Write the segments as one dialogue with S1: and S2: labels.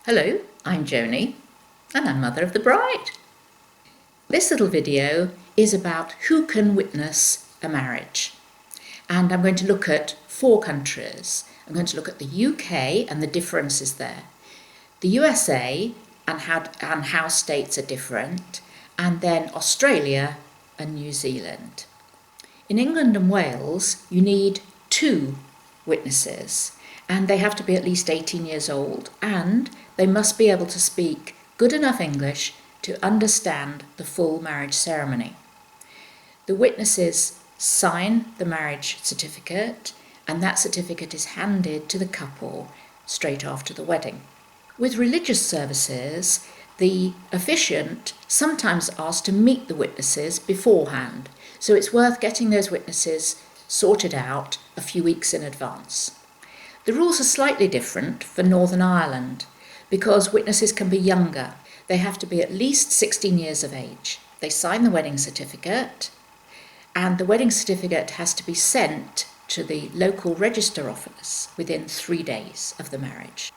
S1: Hello, I'm Joni, and I'm mother of the bride. This little video is about who can witness a marriage. And I'm going to look at 4 countries. I'm going to look at the UK and the differences there, the USA and how states are different, and then Australia and New Zealand. In England and Wales, you need 2 witnesses, and they have to be at least 18 years old, and they must be able to speak good enough English to understand the full marriage ceremony. The witnesses sign the marriage certificate, and that certificate is handed to the couple straight after the wedding. With religious services, the officiant sometimes asks to meet the witnesses beforehand, so it's worth getting those witnesses sorted out a few weeks in advance. The rules are slightly different for Northern Ireland because witnesses can be younger. They have to be at least 16 years of age. They sign the wedding certificate, and the wedding certificate has to be sent to the local register office within 3 days of the marriage.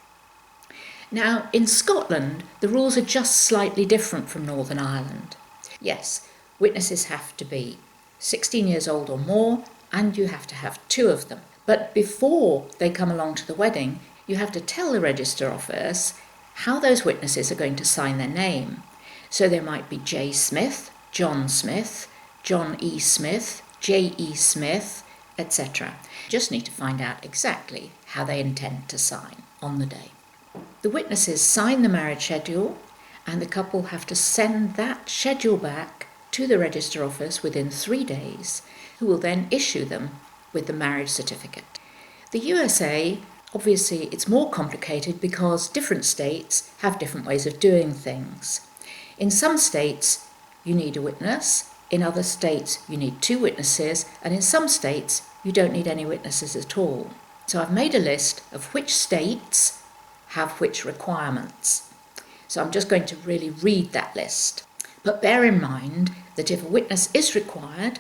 S1: Now, in Scotland, the rules are just slightly different from Northern Ireland. Yes, witnesses have to be 16 years old or more, and you have to have 2 of them. But before they come along to the wedding, you have to tell the register office how those witnesses are going to sign their name. So there might be J. Smith, John E. Smith, J. E. Smith, etc. Just need to find out exactly how they intend to sign on the day. The witnesses sign the marriage schedule, and the couple have to send that schedule back to the register office within 3 days, who will then issue them with the marriage certificate. The USA, obviously, it's more complicated because different states have different ways of doing things. In some states, you need a witness. In other states, you need 2 witnesses. And in some states, you don't need any witnesses at all. So I've made a list of which states have which requirements. So I'm just going to really read that list. But bear in mind that if a witness is required,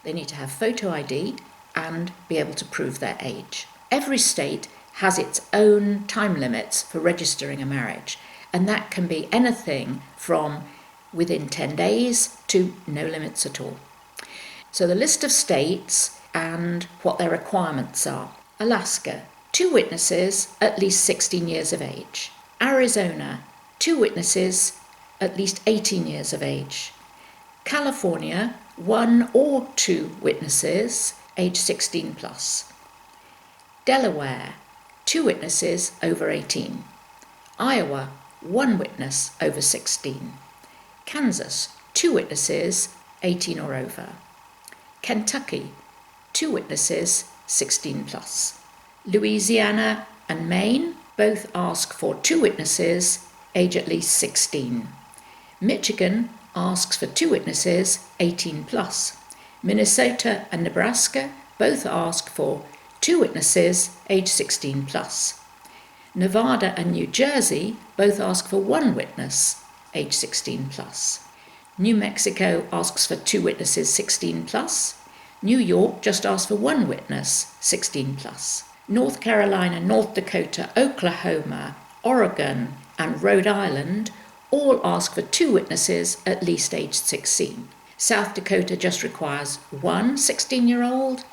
S1: they need to have photo ID and be able to prove their age. Every state has its own time limits for registering a marriage, and that can be anything from within 10 days to no limits at all. So the list of states and what their requirements are. Alaska, 2 witnesses at least 16 years of age. Arizona, 2 witnesses at least 18 years of age. California, 1 or 2 witnesses age 16 plus. Delaware, 2 witnesses over 18. Iowa, 1 witness over 16. Kansas, 2 witnesses 18 or over. Kentucky, 2 witnesses 16 plus. Louisiana and Maine both ask for 2 witnesses age at least 16. Michigan asks for 2 witnesses 18 plus. Minnesota and Nebraska both ask for 2 witnesses age 16 plus. Nevada and New Jersey both ask for 1 witness age 16 plus. New Mexico asks for 2 witnesses 16 plus. New York just asks for 1 witness 16 plus. North Carolina, North Dakota, Oklahoma, Oregon and Rhode Island all ask for 2 witnesses at least aged 16. South Dakota just requires 1 16-year-old.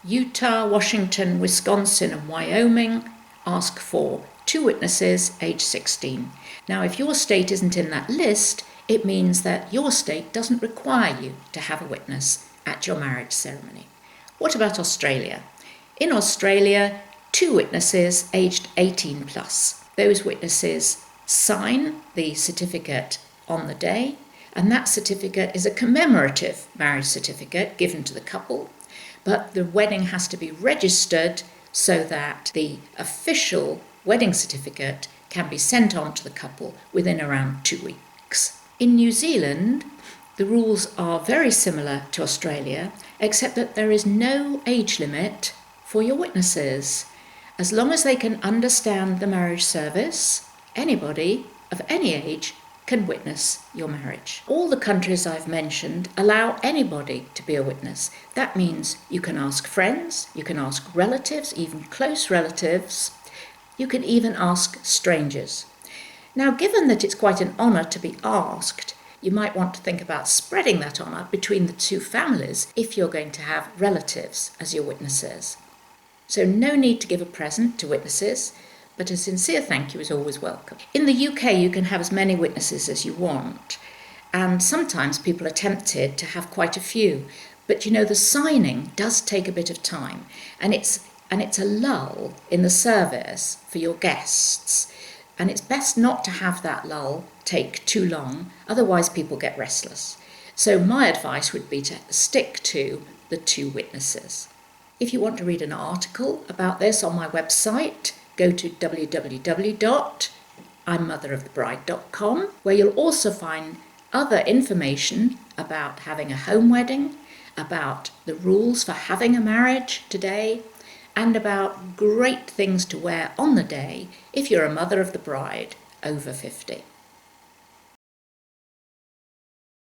S1: Utah, Washington, Wisconsin and Wyoming ask for 2 witnesses aged 16. Now, if your state isn't in that list, it means that your state doesn't require you to have a witness at your marriage ceremony. What about Australia? In Australia, 2 witnesses aged 18 plus. Those witnesses sign the certificate on the day, and that certificate is a commemorative marriage certificate given to the couple, but the wedding has to be registered so that the official wedding certificate can be sent on to the couple within around 2 weeks. In New Zealand, the rules are very similar to Australia, except that there is no age limit for your witnesses. As long as they can understand the marriage service, anybody of any age can witness your marriage. All the countries I've mentioned allow anybody to be a witness. That means you can ask friends, you can ask relatives, even close relatives. You can even ask strangers. Now, given that it's quite an honour to be asked, you might want to think about spreading that honour between the two families if you're going to have relatives as your witnesses. So no need to give a present to witnesses, but a sincere thank you is always welcome. In the UK, you can have as many witnesses as you want, and sometimes people are tempted to have quite a few. But you know, the signing does take a bit of time, and it's a lull in the service for your guests. And it's best not to have that lull take too long, otherwise people get restless. So my advice would be to stick to the 2 witnesses. If you want to read an article about this on my website, go to www.I'mMotherOfTheBride.com, where you'll also find other information about having a home wedding, about the rules for having a marriage today, and about great things to wear on the day if you're a mother of the bride over 50.